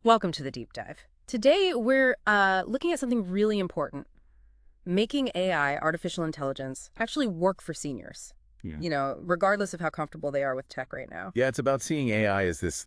Welcome to the deep dive. Today, we're looking at something really important, making AI, artificial intelligence, actually work for seniors, Yeah. regardless of how comfortable they are with tech right now. Yeah, it's about seeing AI as this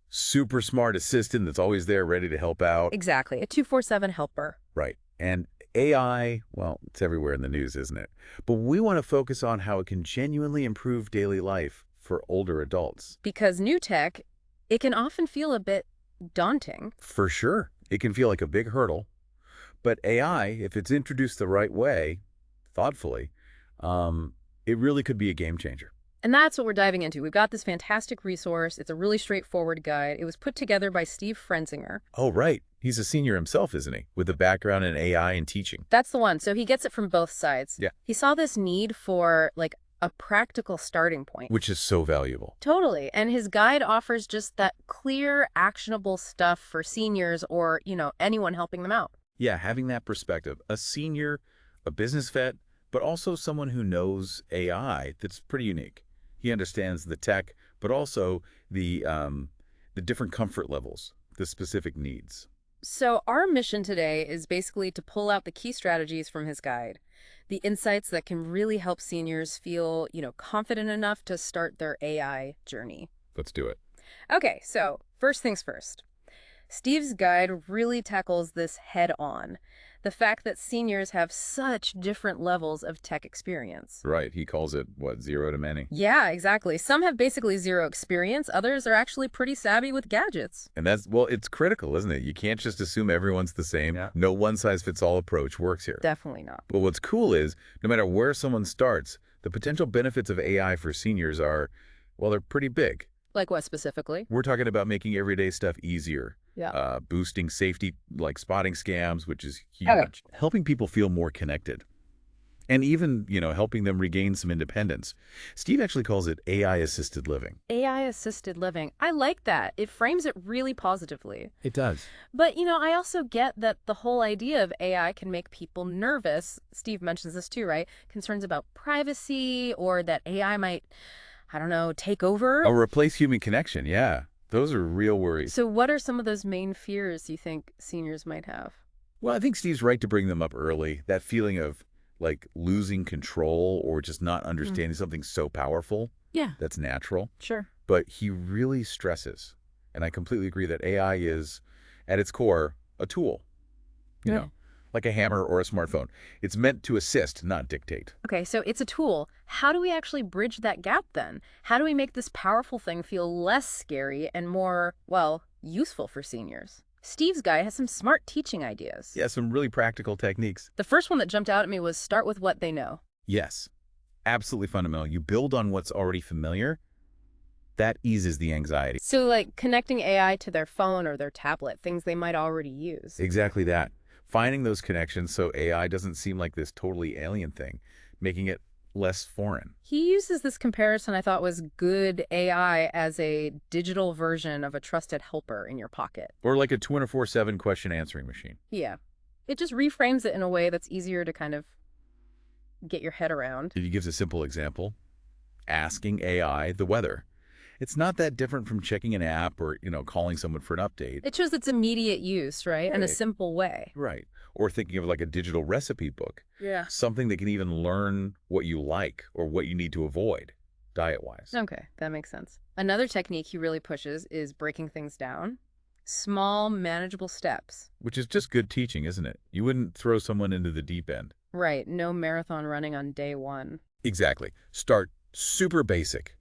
super smart assistant that's always there ready to help out. Exactly, a 247 helper. Right. And AI, well, it's everywhere in the news, isn't it? But we want to focus on how it can genuinely improve daily life for older adults. Because new tech, it can often feel a bit daunting. For sure. It can feel like a big hurdle, but AI, if it's introduced the right way, thoughtfully, it really could be a game changer. And that's what we're diving into. We've got this fantastic resource. It's a really straightforward guide. It was put together by Steve Pfrenzinger. Oh, right. He's a senior himself, isn't he? With a background in AI and teaching. That's the one. So he gets it from both sides. Yeah. He saw this need for a practical starting point. Which is so valuable. Totally. And his guide offers just that clear, actionable stuff for seniors or, anyone helping them out. Yeah, having that perspective, a senior, a business vet, but also someone who knows AI, that's pretty unique. He understands the tech, but also the different comfort levels, the specific needs. So our mission today is basically to pull out the key strategies from his guide, the insights that can really help seniors feel, confident enough to start their AI journey. Let's do it. Okay, so first things first. Steve's guide really tackles this head on. The fact that seniors have such different levels of tech experience. Right. He calls it, what, zero to many? Yeah, exactly. Some have basically zero experience. Others are actually pretty savvy with gadgets. And that's, well, it's critical, isn't it? You can't just assume everyone's the same. Yeah. No one-size-fits-all approach works here. Definitely not. But what's cool is, no matter where someone starts, the potential benefits of AI for seniors are, well, they're pretty big. Like what specifically? We're talking about making everyday stuff easier. Yeah. Boosting safety, like spotting scams, which is huge. Okay. Helping people feel more connected. And even, helping them regain some independence. Steve actually calls it AI-assisted living. AI-assisted living. I like that. It frames it really positively. It does. But, I also get that the whole idea of AI can make people nervous. Steve mentions this too, right? Concerns about privacy or that AI might, I don't know, take over. Oh, replace human connection, yeah. Those are real worries. So what are some of those main fears you think seniors might have? Well, I think Steve's right to bring them up early. That feeling of, losing control or just not understanding something so powerful. Yeah. That's natural. Sure. But he really stresses, and I completely agree, that AI is, at its core, a tool. You know, like a hammer or a smartphone. It's meant to assist, not dictate. Okay, so it's a tool. How do we actually bridge that gap then? How do we make this powerful thing feel less scary and more, well, useful for seniors? Steve's guide has some smart teaching ideas. Yeah, some really practical techniques. The first one that jumped out at me was start with what they know. Yes, absolutely fundamental. You build on what's already familiar. That eases the anxiety. So like connecting AI to their phone or their tablet, things they might already use. Exactly that. Finding those connections so AI doesn't seem like this totally alien thing, making it less foreign. He uses this comparison I thought was good AI as a digital version of a trusted helper in your pocket. Or like a 24/7 question answering machine. Yeah. It just reframes it in a way that's easier to kind of get your head around. He gives a simple example. Asking AI the weather. It's not that different from checking an app or, calling someone for an update. It shows its immediate use, right? In a Right. simple way. Right. Or thinking of like a digital recipe book. Yeah. Something that can even learn what you like or what you need to avoid diet-wise. Okay, that makes sense. Another technique he really pushes is breaking things down. Small, manageable steps. Which is just good teaching, isn't it? You wouldn't throw someone into the deep end. Right, no marathon running on day one. Exactly. Start super basic.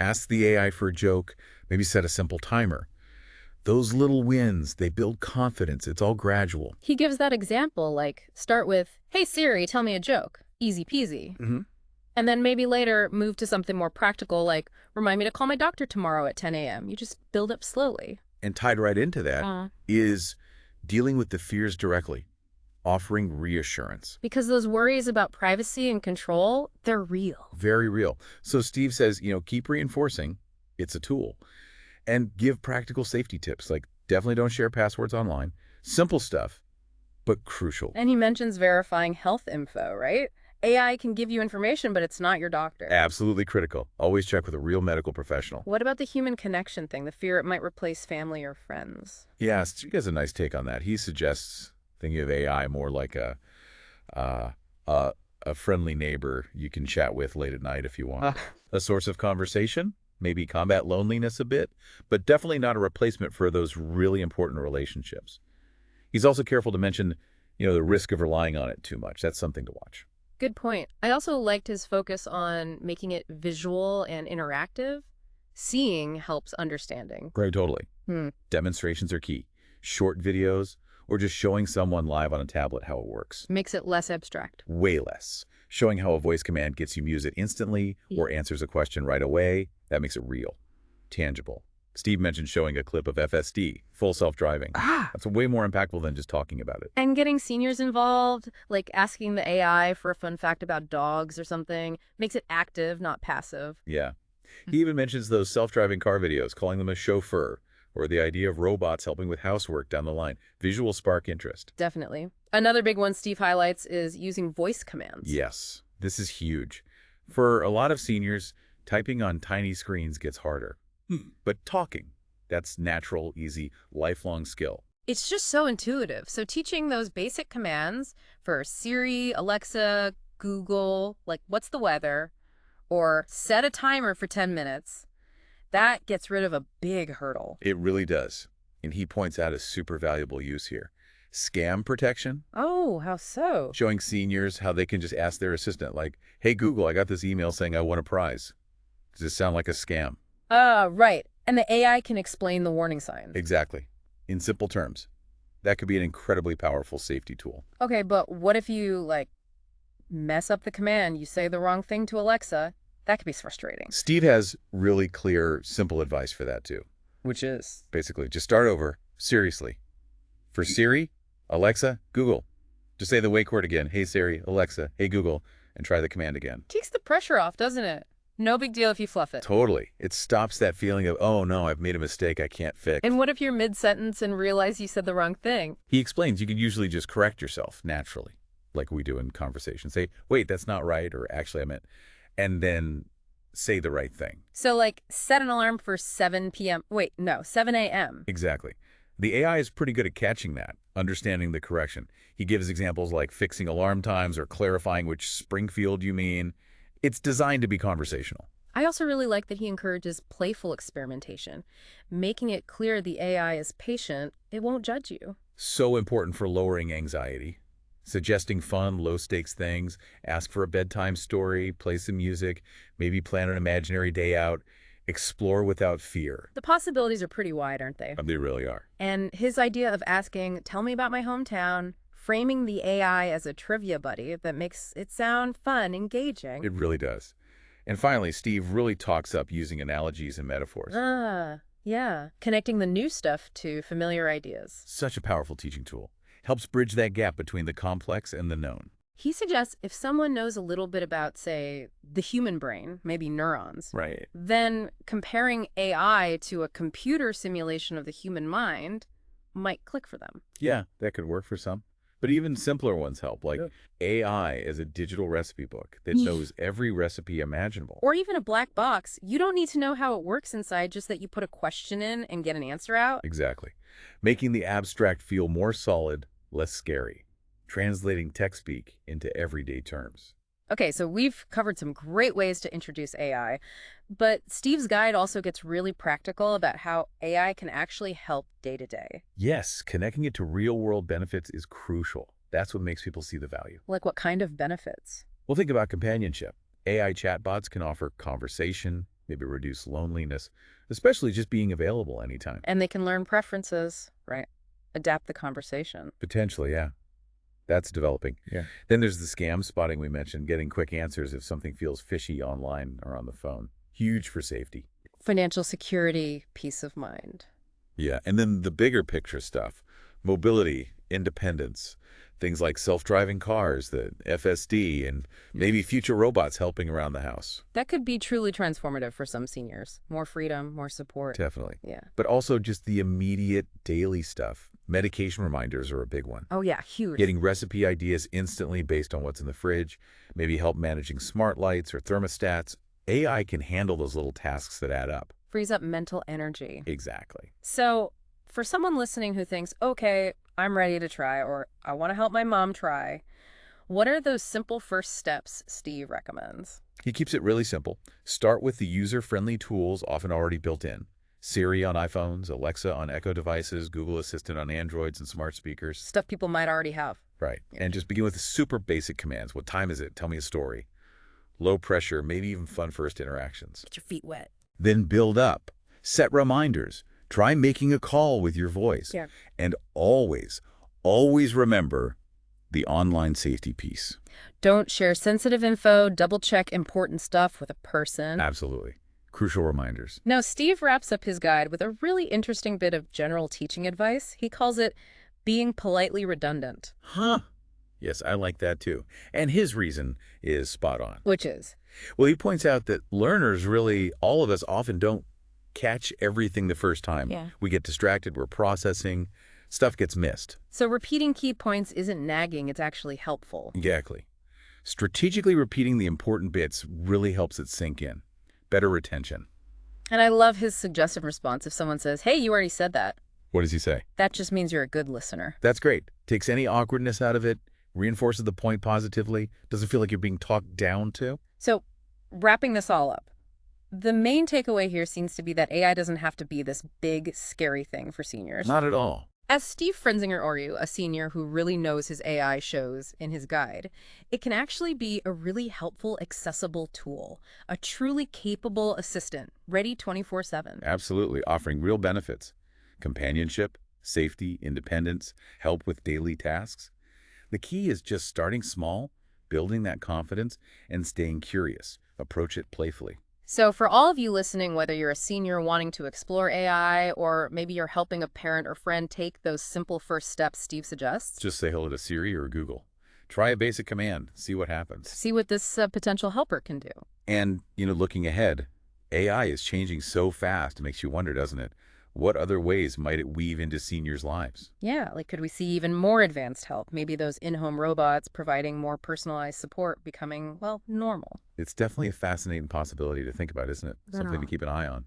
Ask the AI for a joke. Maybe set a simple timer. Those little wins, they build confidence. It's all gradual. He gives that example, like, start with, hey Siri, tell me a joke. Easy peasy. Mm-hmm. And then maybe later move to something more practical, like, remind me to call my doctor tomorrow at 10 a.m. You just build up slowly. And tied right into that is dealing with the fears directly, offering reassurance. Because those worries about privacy and control, they're real. Very real. So Steve says, keep reinforcing. It's a tool. And give practical safety tips, like definitely don't share passwords online. Simple stuff, but crucial. And he mentions verifying health info, right? AI can give you information, but it's not your doctor. Absolutely critical. Always check with a real medical professional. What about the human connection thing, the fear it might replace family or friends? Yeah, Steve has a nice take on that. He suggests thinking of AI more like uh, a a friendly neighbor you can chat with late at night if you want. A source of conversation, maybe combat loneliness a bit, but definitely not a replacement for those really important relationships. He's also careful to mention, the risk of relying on it too much. That's something to watch. Good point. I also liked his focus on making it visual and interactive. Seeing helps understanding. Right, totally. Hmm. Demonstrations are key. Short videos, or just showing someone live on a tablet how it works. Makes it less abstract. Way less. Showing how a voice command gets you music instantly or answers a question right away, that makes it real, tangible. Steve mentioned showing a clip of FSD, full self-driving. That's way more impactful than just talking about it. And getting seniors involved, like asking the AI for a fun fact about dogs or something, makes it active, not passive. Yeah. He even mentions those self-driving car videos, calling them a chauffeur, or the idea of robots helping with housework down the line. Visual spark interest. Definitely. Another big one Steve highlights is using voice commands. Yes, this is huge. For a lot of seniors, typing on tiny screens gets harder. But talking, that's natural, easy, lifelong skill. It's just so intuitive. So teaching those basic commands for Siri, Alexa, Google, like what's the weather, or set a timer for 10 minutes, that gets rid of a big hurdle. It really does. And he points out a super valuable use here. Scam protection, Oh, how so? showing seniors how they can just ask their assistant, like, hey, Google, I got this email saying I won a prize. Does this sound like a scam? Right. And the AI can explain the warning signs. Exactly. In simple terms, that could be an incredibly powerful safety tool. Okay, but what if you, like, mess up the command, you say the wrong thing to Alexa? That could be frustrating. Steve has really clear, simple advice for that, too. Which is? Basically, just start over, seriously. For Siri, Alexa, Google. Just say the wake word again. Hey, Siri, Alexa, hey, Google, and try the command again. Takes the pressure off, doesn't it? No big deal if you fluff it. Totally. It stops that feeling of, oh, no, I've made a mistake I can't fix. And what if you're mid-sentence and realize you said the wrong thing? He explains you can usually just correct yourself naturally, like we do in conversation. Say, wait, that's not right, or actually I meant, and then say the right thing. So, like, set an alarm for 7 p.m. Wait, no, 7 a.m. Exactly. The AI is pretty good at catching that, understanding the correction. He gives examples like fixing alarm times or clarifying which Springfield you mean. It's designed to be conversational. I also really like that he encourages playful experimentation, making it clear the AI is patient, it won't judge you. So important for lowering anxiety. Suggesting fun, low-stakes things, ask for a bedtime story, play some music, maybe plan an imaginary day out, explore without fear. The possibilities are pretty wide, aren't they? They really are. And his idea of asking, tell me about my hometown, framing the AI as a trivia buddy that makes it sound fun, engaging. It really does. And finally, Steve really talks up using analogies and metaphors. Yeah. Connecting the new stuff to familiar ideas. Such a powerful teaching tool. Helps bridge that gap between the complex and the known. He suggests if someone knows a little bit about, say, the human brain, maybe neurons, Right. then comparing AI to a computer simulation of the human mind might click for them. Yeah, that could work for some. But even simpler ones help, like AI as a digital recipe book that knows every recipe imaginable. Or even a black box. You don't need to know how it works inside, just that you put a question in and get an answer out. Exactly. Making the abstract feel more solid, less scary. Translating tech speak into everyday terms. Okay, so we've covered some great ways to introduce AI, but Steve's guide also gets really practical about how AI can actually help day to day. Yes, connecting it to real-world benefits is crucial. That's what makes people see the value. Like what kind of benefits? Well, think about companionship. AI chatbots can offer conversation, maybe reduce loneliness, especially just being available anytime. And they can learn preferences, right? Adapt the conversation. Potentially, yeah. That's developing. Yeah. Then there's the scam spotting we mentioned, getting quick answers if something feels fishy online or on the phone. Huge for safety. Financial security, peace of mind. Yeah, and then the bigger picture stuff. Mobility, independence, things like self-driving cars, the FSD, and maybe future robots helping around the house. That could be truly transformative for some seniors. More freedom, more support. Definitely. Yeah. But also just the immediate daily stuff. Medication reminders are a big one. Oh yeah, huge. Getting recipe ideas instantly based on what's in the fridge, maybe help managing smart lights or thermostats. AI can handle those little tasks that add up. Frees up mental energy. Exactly. So, for someone listening who thinks, okay, I'm ready to try, or I want to help my mom try, what are those simple first steps Steve recommends? He keeps it really simple. Start with the user-friendly tools often already built in. Siri on iPhones, Alexa on Echo devices, Google Assistant on Androids and smart speakers. Stuff people might already have. Right. Yeah. And just begin with the super basic commands. What time is it? Tell me a story. Low pressure, maybe even fun first interactions. Get your feet wet. Then build up. Set reminders. Try making a call with your voice. Yeah. And always, always remember the online safety piece. Don't share sensitive info. Double check important stuff with a person. Absolutely. Crucial reminders. Now, Steve wraps up his guide with a really interesting bit of general teaching advice. He calls it being politely redundant. Huh. Yes, I like that too. And his reason is spot on. Which is? Well, he points out that learners really, all of us often don't catch everything the first time. Yeah. We get distracted, we're processing, stuff gets missed. So repeating key points isn't nagging, it's actually helpful. Exactly. Strategically repeating the important bits really helps it sink in. Better retention. And I love his suggestive response if someone says, hey, you already said that. What does he say? That just means you're a good listener. That's great. Takes any awkwardness out of it, reinforces the point positively, doesn't feel like you're being talked down to. So, wrapping this all up, the main takeaway here seems to be that AI doesn't have to be this big, scary thing for seniors. Not at all. As Steve Pfrenzinger, a senior who really knows his AI, shows in his guide, it can actually be a really helpful, accessible tool, a truly capable assistant, ready 24/7. Absolutely, offering real benefits. Companionship, safety, independence, help with daily tasks. The key is just starting small, building that confidence, and staying curious. Approach it playfully. So for all of you listening, whether you're a senior wanting to explore AI, or maybe you're helping a parent or friend take those simple first steps Steve suggests, Just say hello to Siri or Google. Try a basic command, see what happens. see what this potential helper can do. And, looking ahead, AI is changing so fast, it makes you wonder, doesn't it? What other ways might it weave into seniors' lives? Yeah, like could we see even more advanced help? Maybe those in-home robots providing more personalized support becoming, well, normal. It's definitely a fascinating possibility to think about, isn't it? Right Something to on. keep an eye on.